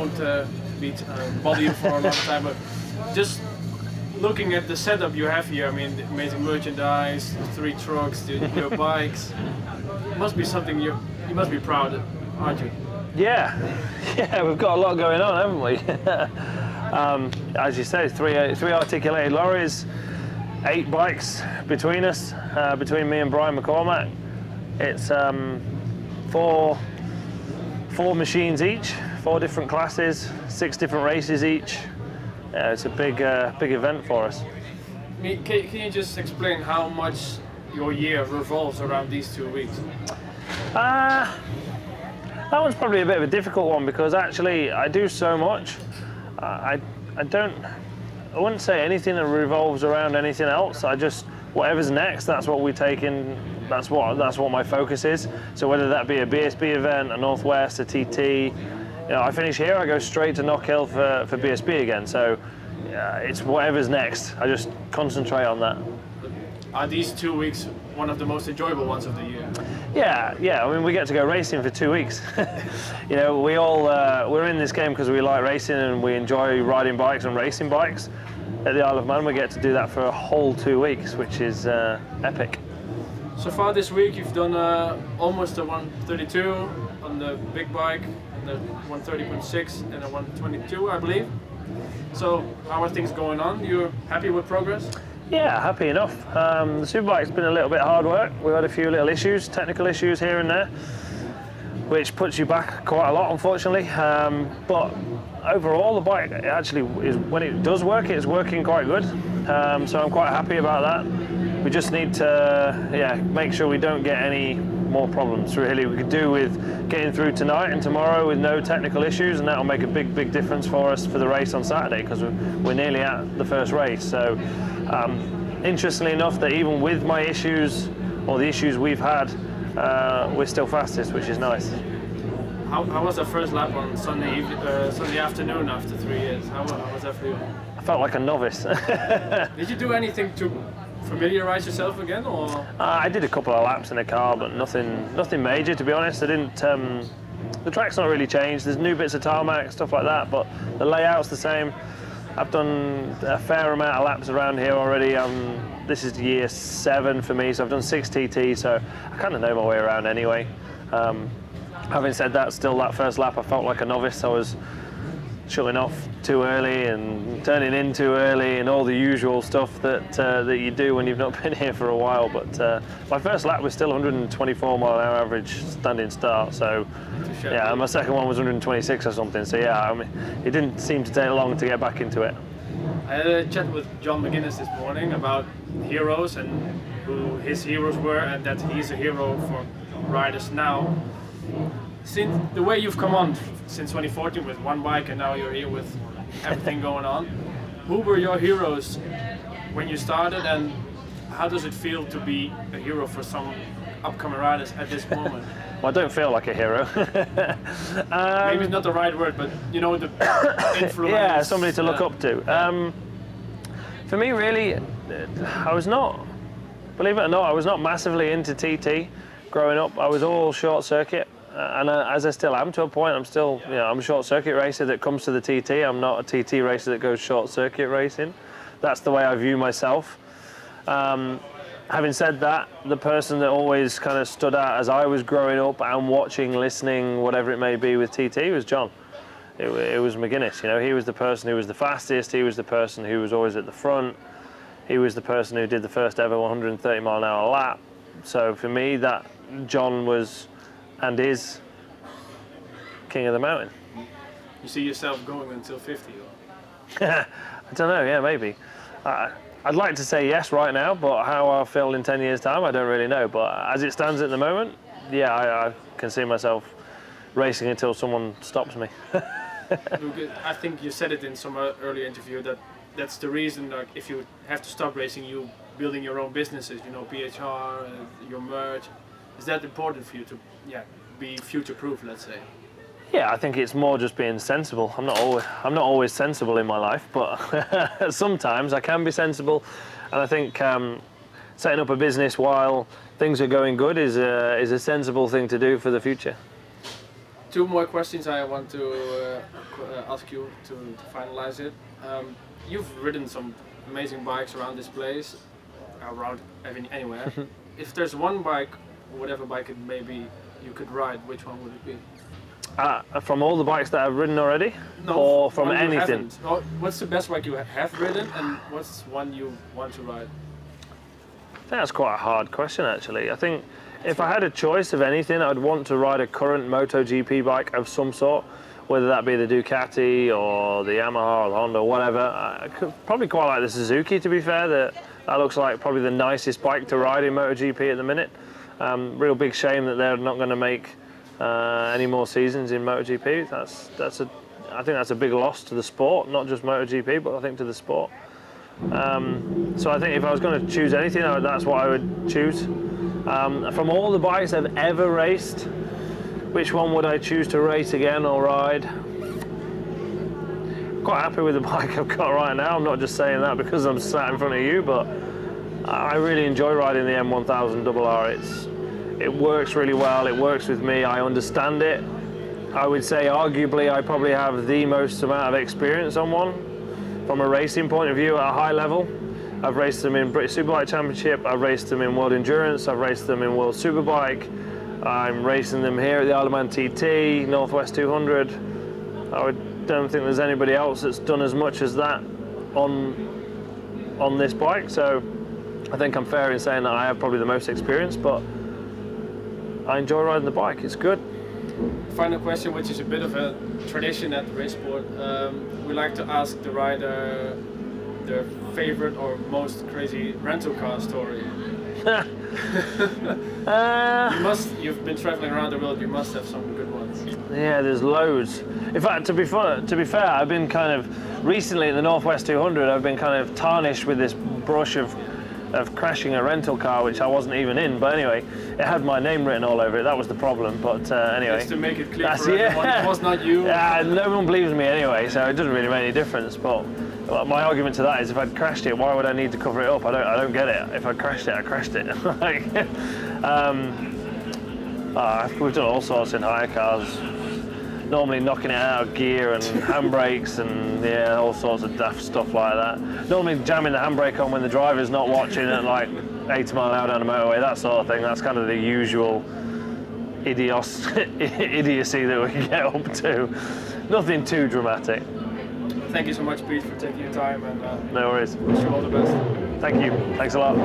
won't bother you for a long time, but just looking at the setup you have here, I mean, the amazing merchandise, the 3 trucks, your bikes, it must be something you must be proud of, aren't you? Yeah, we've got a lot going on, haven't we? As you say, three articulated lorries, 8 bikes between us, between me and Brian McCormack. It's 4 machines each, 4 different classes, 6 different races each. It's a big event for us. Can you just explain how much your year revolves around these 2 weeks? That one's probably a bit of a difficult one because actually I do so much. I wouldn't say anything that revolves around anything else. Whatever's next, that's what we take in. That's what my focus is. So whether that be a BSB event, a Northwest, a TT, I finish here, I go straight to Knockhill for BSB again. So it's whatever's next. I just concentrate on that. Are these 2 weeks one of the most enjoyable ones of the year? Yeah. I mean, we get to go racing for 2 weeks. We're in this game because we like racing and we enjoy riding bikes and racing bikes. At the Isle of Man, we get to do that for a whole 2 weeks, which is epic. So far this week, you've done almost a 132 on the big bike, and the 130.6 and a 122, I believe. So how are things going on? You're happy with progress? Yeah, happy enough. The superbike's been a little bit hard work. We've had a few little issues, technical issues here and there, which puts you back quite a lot, unfortunately. But overall, the bike actually is, when it does work, it's working quite good. So I'm quite happy about that. We just need to, make sure we don't get any more problems. Really, we could do with getting through tonight and tomorrow with no technical issues, and that'll make a big difference for us for the race on Saturday because we're nearly at the first race. So. Interestingly enough, that even with my issues, or the issues we've had, we're still fastest, which is nice. How was the first lap on Sunday afternoon after 3 years? How was that for you? I felt like a novice. Did you do anything to familiarize yourself again, or? I did a couple of laps in the car, but nothing major, to be honest. I didn't. The track's not really changed. There's new bits of tarmac, stuff like that, but the layout's the same. I've done a fair amount of laps around here already. This is year 7 for me, so I've done 6 TT, so I kind of know my way around anyway. Having said that, still that first lap I felt like a novice. I was shutting off too early and turning in too early and all the usual stuff that you do when you've not been here for a while. But my first lap was still 124 mile an hour average standing start, so yeah, and my second one was 126 or something. So yeah, I mean, it didn't seem to take long to get back into it. I had a chat with John McGuinness this morning about heroes and who his heroes were, and that he's a hero for riders now. Since the way you've come on since 2014 with one bike and now you're here with everything going on, who were your heroes when you started, and how does it feel to be a hero for some upcoming riders at this moment? Well, I don't feel like a hero. Maybe it's not the right word, but you know, the influence. Yeah, somebody to look up to. For me, really, I was not, believe it or not, I was not massively into TT growing up. I was all short circuit. And as I still am to a point, I'm still, I'm a short circuit racer that comes to the TT. I'm not a TT racer that goes short circuit racing. That's the way I view myself. Having said that, the person that always kind of stood out as I was growing up and watching, listening, whatever it may be with TT was John. It was McGuinness, he was the person who was the fastest, he was the person who was always at the front, he was the person who did the first ever 130 mile an hour lap. So for me, that John was and is king of the mountain. You see yourself going until 50? Or? I don't know, yeah, maybe. I'd like to say yes right now, but how I'll feel in 10 years' time, I don't really know. But as it stands at the moment, yeah, I can see myself racing until someone stops me. I think you said it in some earlier interview that that's the reason, like, if you have to stop racing, you building your own businesses, PHR, your merch. Is that important for you to, be future-proof, let's say? Yeah, I think it's more just being sensible. I'm not always sensible in my life, but sometimes I can be sensible, and I think setting up a business while things are going good is a sensible thing to do for the future. 2 more questions I want to ask you to finalize it. You've ridden some amazing bikes around this place, around anywhere. If there's one bike, whatever bike it may be, you could ride, which one would it be? From all the bikes that I've ridden already? No, or from anything? Oh, what's the best bike you have ridden, and what's one you want to ride? I think that's quite a hard question, actually. I think if I had a choice of anything, I'd want to ride a current MotoGP bike of some sort, whether that be the Ducati or the Yamaha or the Honda or whatever. I could probably quite like the Suzuki, to be fair. That looks like probably the nicest bike to ride in MotoGP at the minute. Real big shame that they're not going to make any more seasons in MotoGP. I think that's a big loss to the sport, not just MotoGP, but I think to the sport. So I think if I was going to choose anything, that's what I would choose. From all the bikes I've ever raced, which one would I choose to race again or ride? I'm quite happy with the bike I've got right now. I'm not just saying that because I'm sat in front of you, but I really enjoy riding the M1000RR. It works really well, it works with me, I understand it. I would say arguably I probably have the most amount of experience on one from a racing point of view at a high level. I've raced them in British Superbike Championship, I've raced them in World Endurance, I've raced them in World Superbike, I'm racing them here at the Isle of Man TT, Northwest 200. Don't think there's anybody else that's done as much as that on this bike, so I think I'm fair in saying that I have probably the most experience, but I enjoy riding the bike, it's good. Final question, which is a bit of a tradition at Racesport. We like to ask the rider their favorite or most crazy rental car story. You've been traveling around the world, you must have some good ones. Yeah, there's loads. In fact, to be fair, I've been kind of, recently at the Northwest 200, I've been kind of tarnished with this brush of crashing a rental car, which I wasn't even in, but anyway, it had my name written all over it. That was the problem, but anyway. Just to make it clear for everyone, it was not you. Yeah, no one believes me anyway, so it doesn't really make any difference, but my argument to that is if I'd crashed it, why would I need to cover it up? I don't get it. If I crashed it, I crashed it. We've done all sorts in hire cars. Normally knocking it out of gear and handbrakes and yeah, all sorts of daft stuff like that. Normally jamming the handbrake on when the driver's not watching at like 80 mile an hour down the motorway, that sort of thing. That's kind of the usual idiocy that we can get up to. Nothing too dramatic. Thank you so much, Pete, for taking your time, and no worries. Wish you all the best. Thank you. Thanks a lot.